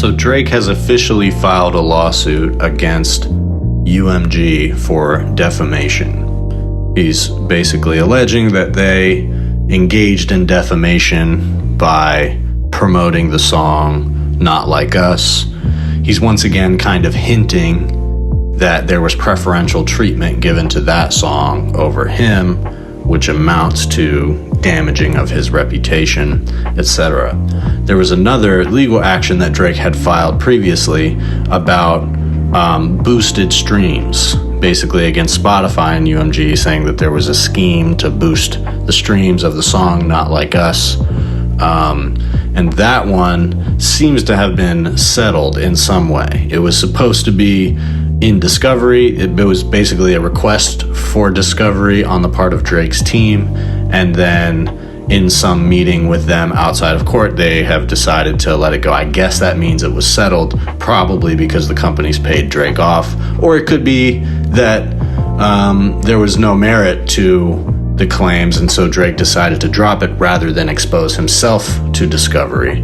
So Drake has officially filed a lawsuit against UMG for defamation. He's basically alleging that they engaged in defamation by promoting the song Not Like Us. He's once again kind of hinting that there was preferential treatment given to that song over him, which amounts to damaging of his reputation, etc. There was another legal action that Drake had filed previously about boosted streams, basically against Spotify and UMG, saying that there was a scheme to boost the streams of the song Not Like Us. And that one seems to have been settled in some way. It was supposed to be in discovery. It was basically a request for discovery on the part of Drake's team, and then in some meeting with them outside of court, they have decided to let it go. I guess that means it was settled, probably because the companies paid Drake off, or it could be that there was no merit to the claims, and so Drake decided to drop it rather than expose himself to discovery.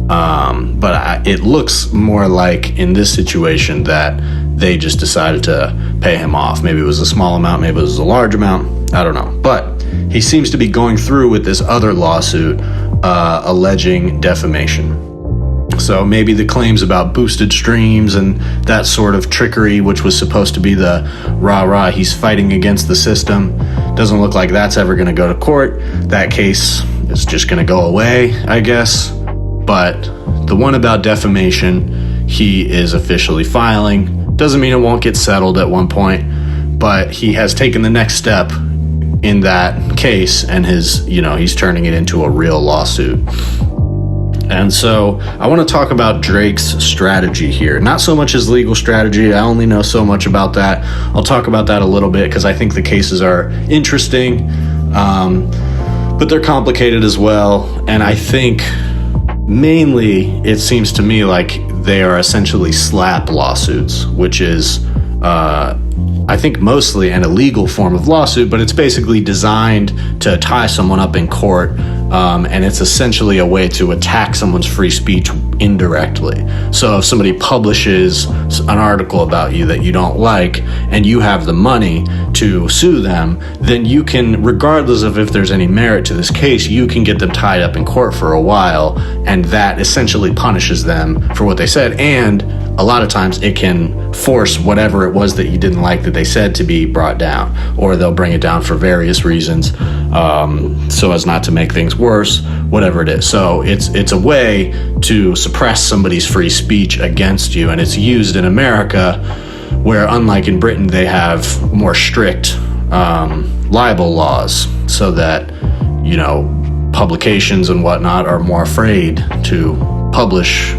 But it looks more like in this situation that they just decided to pay him off. Maybe it was a small amount, maybe it was a large amount, I don't know. But he seems to be going through with this other lawsuit alleging defamation. So maybe the claims about boosted streams and that sort of trickery, which was supposed to be the rah-rah, he's fighting against the system, doesn't look like that's ever going to go to court. That case is just going to go away, I guess. But the one about defamation, he is officially filing. Doesn't mean it won't get settled at one point, but he has taken the next step in that case, and he's turning it into a real lawsuit. And so I want to talk about Drake's strategy here. Not so much his legal strategy. I only know so much about that. I'll talk about that a little bit because I think the cases are interesting, but they're complicated as well. And I think mainly it seems to me like they are essentially SLAPP lawsuits, which is, I think, mostly an illegal form of lawsuit, but it's basically designed to tie someone up in court, and it's essentially a way to attack someone's free speech indirectly. So if somebody publishes an article about you that you don't like, and you have the money to sue them, then you can, regardless of if there's any merit to this case, you can get them tied up in court for a while, and that essentially punishes them for what they said. And a lot of times it can force whatever it was that you didn't like that they said to be brought down, or they'll bring it down for various reasons, so as not to make things worse, whatever it is. So it's a way to suppress somebody's free speech against you, and it's used in America, where unlike in Britain, they have more strict libel laws, so that publications and whatnot are more afraid to publish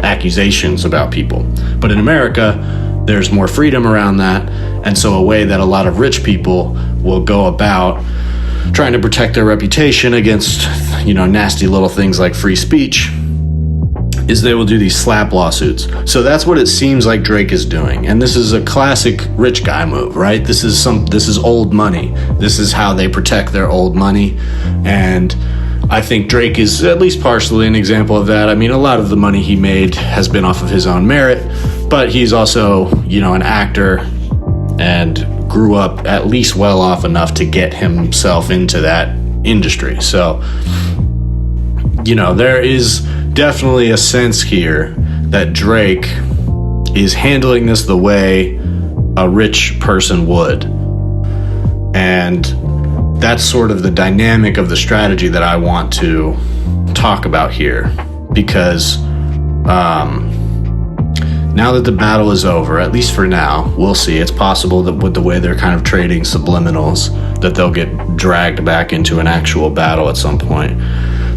accusations about people. But in America, there's more freedom around that, and so a way that a lot of rich people will go about trying to protect their reputation against nasty little things like free speech is they will do these SLAPP lawsuits. So that's what it seems like Drake is doing, and this is a classic rich guy move, right? This is old money. This is how they protect their old money, and I think Drake is at least partially an example of that. I mean, a lot of the money he made has been off of his own merit, but he's also, an actor and grew up at least well off enough to get himself into that industry. So, there is definitely a sense here that Drake is handling this the way a rich person would. And that's sort of the dynamic of the strategy that I want to talk about here, because now that the battle is over, at least for now, we'll see. It's possible that with the way they're kind of trading subliminals, that they'll get dragged back into an actual battle at some point.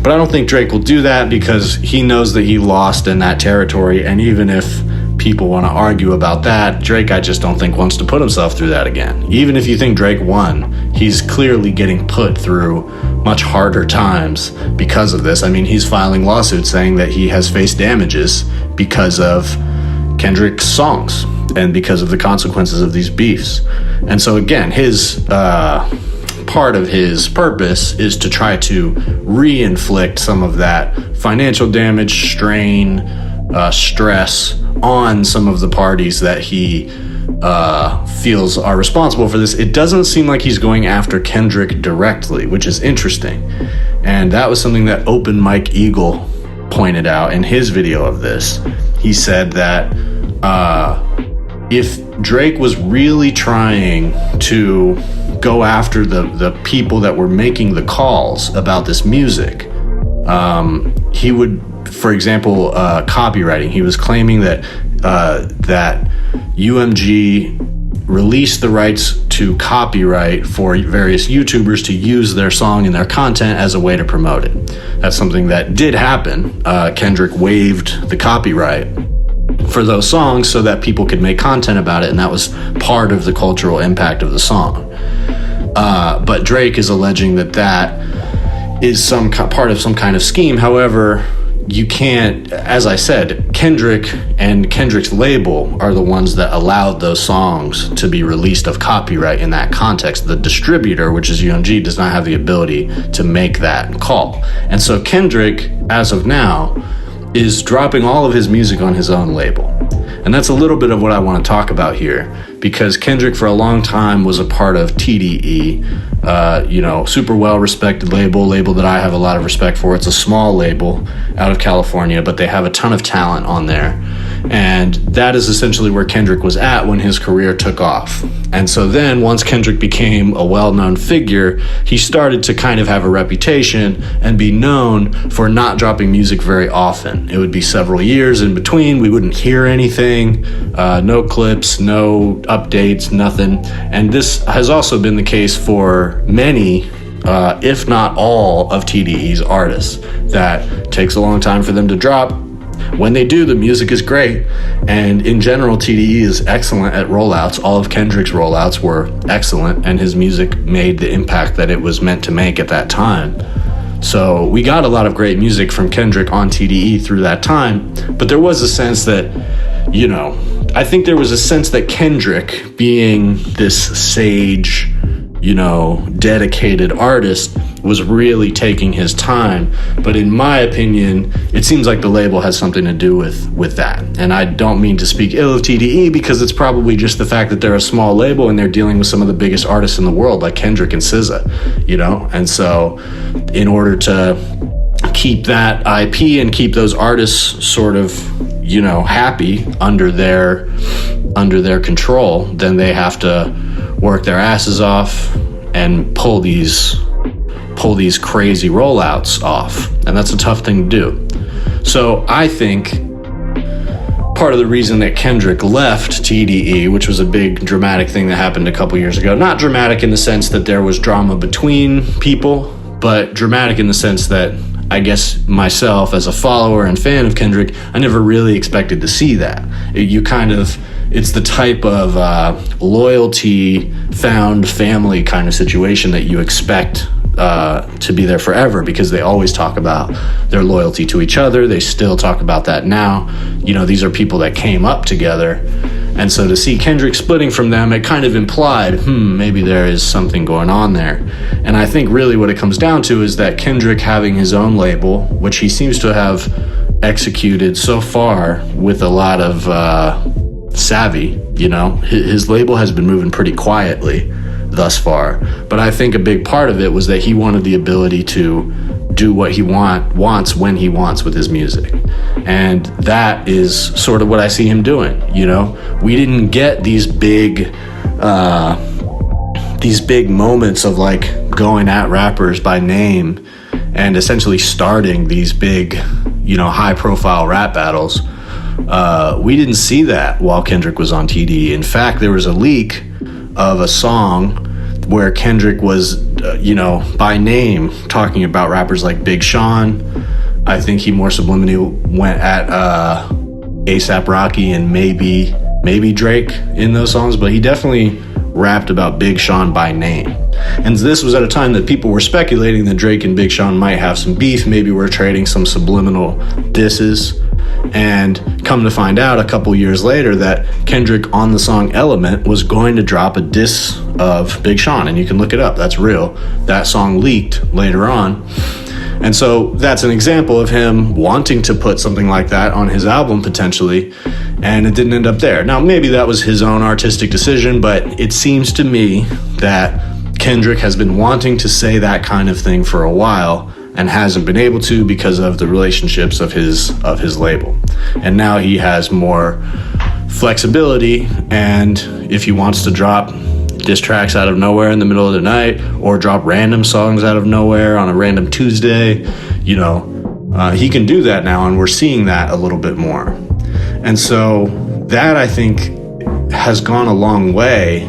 But I don't think Drake will do that, because he knows that he lost in that territory, and even if people want to argue about that, Drake, I just don't think, wants to put himself through that again. Even if you think Drake won, he's clearly getting put through much harder times because of this. I mean, he's filing lawsuits saying that he has faced damages because of Kendrick's songs and because of the consequences of these beefs. And so again, his part of his purpose is to try to re-inflict some of that financial damage, strain, stress on some of the parties that he feels are responsible for this. It doesn't seem like he's going after Kendrick directly, which is interesting. And that was something that Open Mike Eagle pointed out in his video of this. He said that if Drake was really trying to go after the people that were making the calls about this music, he would, for example, copywriting. He was claiming that UMG released the rights to copyright for various YouTubers to use their song in their content as a way to promote it. That's something that did happen. Kendrick waived the copyright for those songs so that people could make content about it, and that was part of the cultural impact of the song. But Drake is alleging that is some part of some kind of scheme. However, you can't, as I said, Kendrick and Kendrick's label are the ones that allowed those songs to be released of copyright in that context. The distributor, which is UMG, does not have the ability to make that call. And so Kendrick, as of now, is dropping all of his music on his own label. And that's a little bit of what I want to talk about here, because Kendrick for a long time was a part of TDE, super well-respected label that I have a lot of respect for. It's a small label out of California, but they have a ton of talent on there. And that is essentially where Kendrick was at when his career took off. And so then once Kendrick became a well-known figure, he started to kind of have a reputation and be known for not dropping music very often. It would be several years in between. We wouldn't hear anything, no clips, no updates, nothing. And this has also been the case for many, if not all, of TDE's artists. That takes a long time for them to drop. When they do, the music is great. And in general, TDE is excellent at rollouts. All of Kendrick's rollouts were excellent, and his music made the impact that it was meant to make at that time. So we got a lot of great music from Kendrick on TDE through that time. But there was a sense that, I think there was a sense that Kendrick, being this sage, dedicated artist, was really taking his time. But in my opinion, it seems like the label has something to do with that. And I don't mean to speak ill of TDE, because it's probably just the fact that they're a small label and they're dealing with some of the biggest artists in the world, like Kendrick and SZA, And so in order to keep that IP and keep those artists sort of, happy under their control, then they have to work their asses off and pull these crazy rollouts off. And that's a tough thing to do. So I think part of the reason that Kendrick left TDE, which was a big dramatic thing that happened a couple years ago, not dramatic in the sense that there was drama between people, but dramatic in the sense that I guess myself, as a follower and fan of Kendrick, I never really expected to see that. It's the type of loyalty found family kind of situation that you expect to be there forever, because they always talk about their loyalty to each other. They still talk about that now. These are people that came up together. And so to see Kendrick splitting from them, it kind of implied, maybe there is something going on there. And I think really what it comes down to is that Kendrick having his own label, which he seems to have executed so far with a lot of savvy, his label has been moving pretty quietly thus far. But I think a big part of it was that he wanted the ability to do what he wants when he wants with his music. And that is sort of what I see him doing. We didn't get these big moments of like going at rappers by name and essentially starting these big, high profile rap battles. We didn't see that while Kendrick was on TDE. In fact, there was a leak of a song where Kendrick was, by name talking about rappers like Big Sean. I think he more subliminally went at A$AP Rocky and maybe Drake in those songs, but he definitely rapped about Big Sean by name. And this was at a time that people were speculating that Drake and Big Sean might have some beef. Maybe we're trading some subliminal disses. And come to find out a couple years later that Kendrick on the song Element was going to drop a diss of Big Sean. And you can look it up. That's real. That song leaked later on. And so that's an example of him wanting to put something like that on his album potentially, and it didn't end up there. Now, maybe that was his own artistic decision, but it seems to me that Kendrick has been wanting to say that kind of thing for a while and hasn't been able to because of the relationships of his label. And now he has more flexibility, and if he wants to drop diss tracks out of nowhere in the middle of the night or drop random songs out of nowhere on a random Tuesday, he can do that now, and we're seeing that a little bit more. And so that, I think, has gone a long way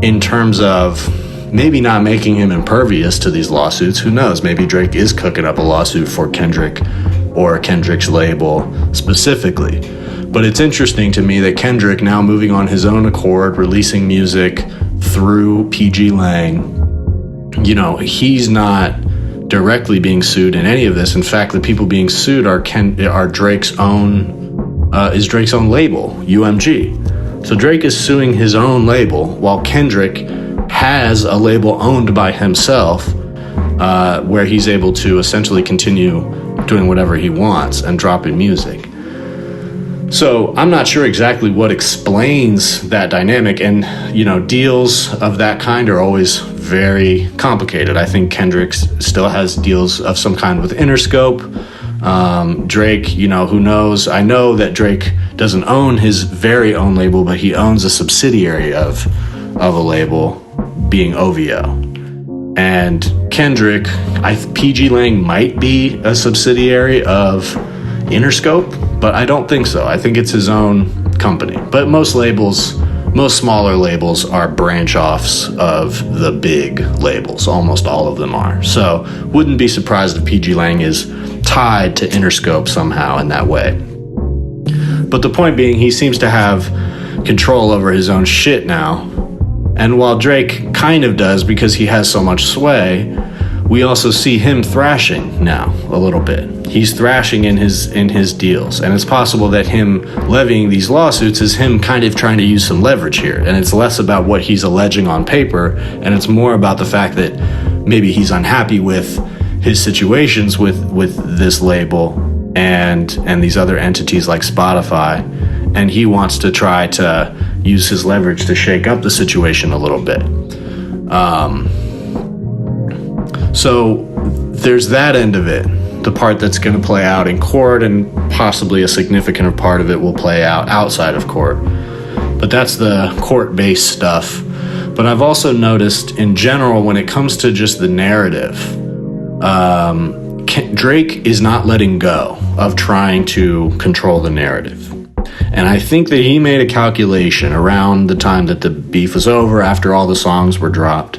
in terms of maybe not making him impervious to these lawsuits. Who knows? Maybe Drake is cooking up a lawsuit for Kendrick or Kendrick's label specifically. But it's interesting to me that Kendrick, now moving on his own accord, releasing music through PG Lang, he's not directly being sued in any of this. In fact, the people being sued are Drake's own label, UMG. So Drake is suing his own label, while Kendrick has a label owned by himself, where he's able to essentially continue doing whatever he wants and dropping music. So I'm not sure exactly what explains that dynamic, and deals of that kind are always very complicated. I think Kendrick still has deals of some kind with Interscope. Drake, who knows? I know that Drake doesn't own his very own label, but he owns a subsidiary of a label, being OVO. And Kendrick, PG Lang might be a subsidiary of Interscope, but I don't think so. I think it's his own company. But most smaller labels are branch offs of the big labels. Almost all of them are. So wouldn't be surprised if PG Lang is tied to Interscope somehow in that way. But the point being, he seems to have control over his own shit now. And while Drake kind of does because he has so much sway, we also see him thrashing now a little bit. He's thrashing in his deals, and it's possible that him levying these lawsuits is him kind of trying to use some leverage here, and it's less about what he's alleging on paper, and it's more about the fact that maybe he's unhappy with his situations with this label and these other entities like Spotify, and he wants to try to use his leverage to shake up the situation a little bit. So there's that end of it, the part that's going to play out in court, and possibly a significant part of it will play out outside of court. But that's the court-based stuff. But I've also noticed in general, when it comes to just the narrative, Drake is not letting go of trying to control the narrative. And I think that he made a calculation around the time that the beef was over, after all the songs were dropped.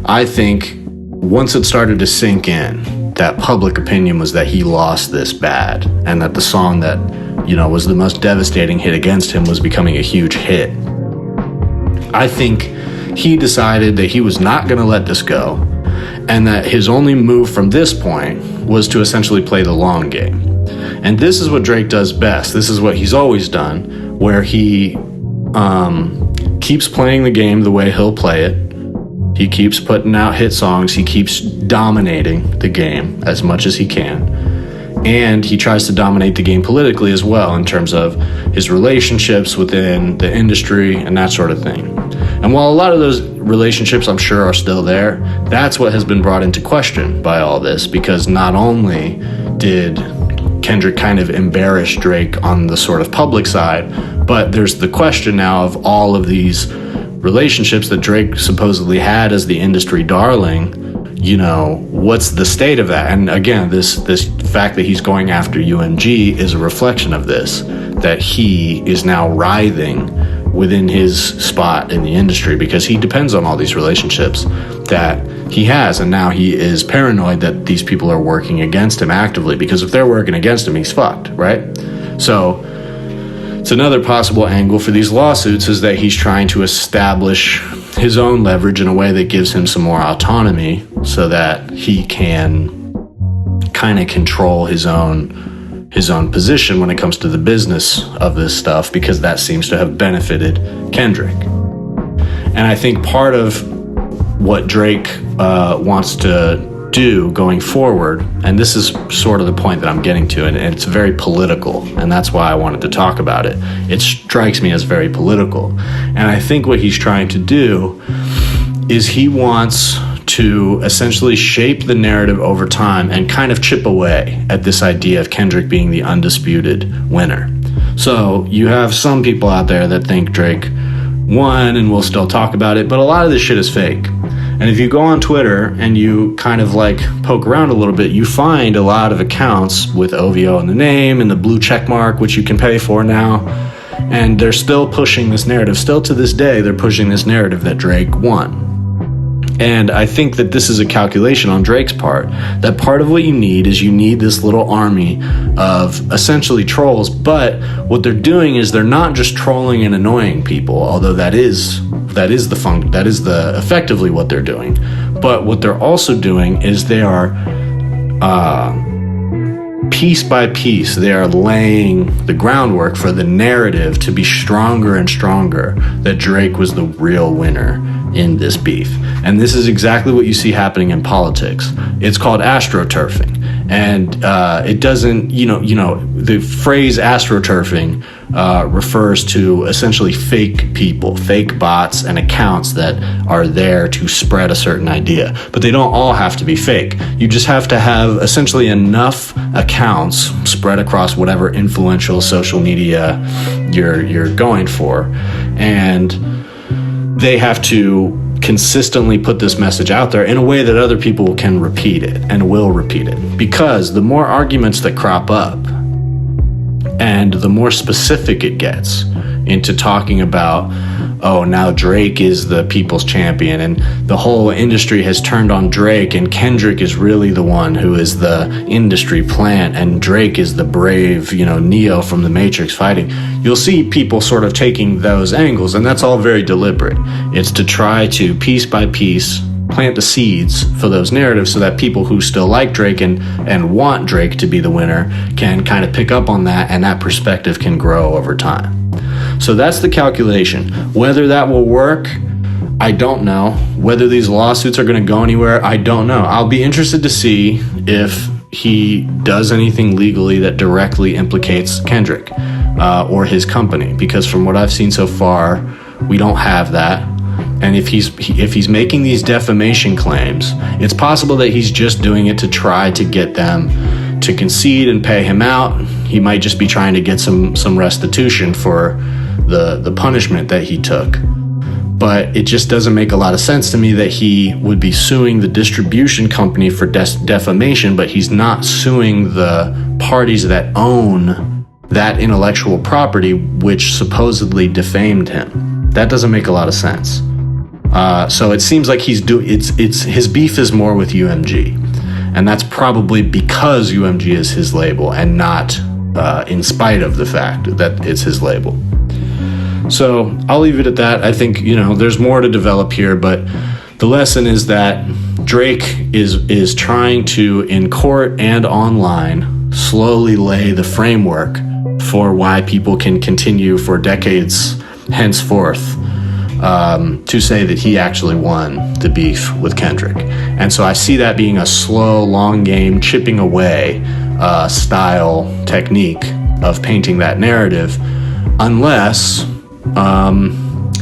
I think once it started to sink in, that public opinion was that he lost this bad, and that the song that, was the most devastating hit against him was becoming a huge hit. I think he decided that he was not going to let this go, and that his only move from this point was to essentially play the long game. And this is what Drake does best. This is what he's always done, where he keeps playing the game the way he'll play it. He keeps putting out hit songs. He keeps dominating the game as much as he can. And he tries to dominate the game politically as well, in terms of his relationships within the industry and that sort of thing. And while a lot of those relationships, I'm sure, are still there, that's what has been brought into question by all this, because not only did Kendrick kind of embarrass Drake on the sort of public side, but there's the question now of all of these relationships that Drake supposedly had as the industry darling. What's the state of that? And again, this fact that he's going after UMG is a reflection of this, that he is now writhing within his spot in the industry because he depends on all these relationships that he has, and now he is paranoid that these people are working against him actively, because if they're working against him, he's fucked, right? So it's another possible angle for these lawsuits, is that he's trying to establish his own leverage in a way that gives him some more autonomy, so that he can kind of control his own position when it comes to the business of this stuff, because that seems to have benefited Kendrick. And I think part of what Drake wants to do going forward, and this is sort of the point that I'm getting to, and it's very political, and that's why I wanted to talk about it. It strikes me as very political. And I think what he's trying to do is he wants to essentially shape the narrative over time and kind of chip away at this idea of Kendrick being the undisputed winner. So you have some people out there that think Drake won, and we'll still talk about it, but a lot of this shit is fake. And if you go on Twitter and you kind of like poke around a little bit, you find a lot of accounts with OVO in the name and the blue check mark, which you can pay for now. And they're still pushing this narrative. Still to this day, they're pushing this narrative that Drake won. And I think that this is a calculation on Drake's part, that part of what you need is you need this little army of essentially trolls. But what they're doing is they're not just trolling and annoying people, although that is effectively what they're doing. But what they're also doing is they are piece by piece, they are laying the groundwork for the narrative to be stronger and stronger that Drake was the real winner in this beef. And this is exactly what you see happening in politics. It's called astroturfing. And it doesn't, the phrase astroturfing refers to essentially fake people, fake bots and accounts that are there to spread a certain idea. But they don't all have to be fake. You just have to have essentially enough accounts spread across whatever influential social media you're going for. And they have to consistently put this message out there in a way that other people can repeat it and will repeat it. Because the more arguments that crop up and the more specific it gets into talking about, oh, now Drake is the people's champion and the whole industry has turned on Drake and Kendrick is really the one who is the industry plant and Drake is the brave, Neo from the Matrix fighting. You'll see people sort of taking those angles, and that's all very deliberate. It's to try to piece by piece plant the seeds for those narratives so that people who still like Drake and want Drake to be the winner can kind of pick up on that, and that perspective can grow over time. So that's the calculation. Whether that will work, I don't know. Whether these lawsuits are going to go anywhere, I don't know. I'll be interested to see if he does anything legally that directly implicates Kendrick or his company, because from what I've seen so far, we don't have that. And if he's making these defamation claims, it's possible that he's just doing it to try to get them to concede and pay him out. He might just be trying to get some restitution for the punishment that he took. But it just doesn't make a lot of sense to me that he would be suing the distribution company for defamation, but he's not suing the parties that own that intellectual property which supposedly defamed him. That doesn't make a lot of sense. So it seems like his beef is more with UMG, and that's probably because UMG is his label and not in spite of the fact that it's his label. So I'll leave it at that. I think, there's more to develop here, but the lesson is that Drake is trying to, in court and online, slowly lay the framework for why people can continue for decades henceforth to say that he actually won the beef with Kendrick. And so I see that being a slow, long game, chipping away style technique of painting that narrative, unless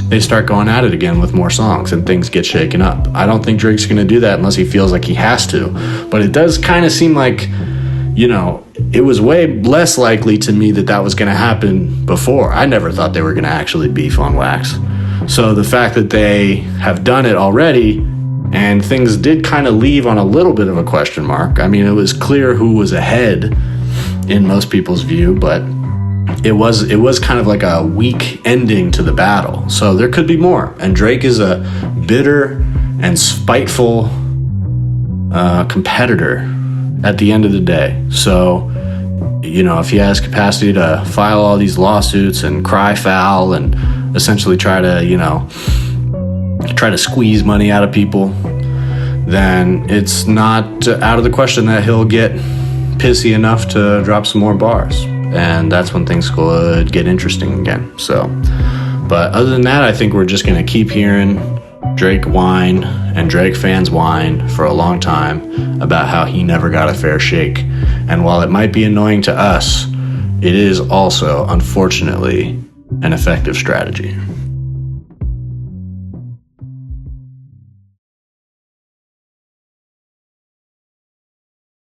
they start going at it again with more songs and things get shaken up. I don't think Drake's going to do that unless he feels like he has to. But it does kind of seem like, it was way less likely to me that was going to happen before. I never thought they were going to actually beef on wax. So the fact that they have done it already and things did kind of leave on a little bit of a question mark. I mean, it was clear who was ahead in most people's view, but it was kind of like a weak ending to the battle. So there could be more. And Drake is a bitter and spiteful competitor at the end of the day. So, if he has capacity to file all these lawsuits and cry foul and essentially try to squeeze money out of people, then it's not out of the question that he'll get pissy enough to drop some more bars. And that's when things could get interesting again. So, but other than that, I think we're just going to keep hearing Drake whined, and Drake fans whined for a long time about how he never got a fair shake. And while it might be annoying to us, it is also, unfortunately, an effective strategy.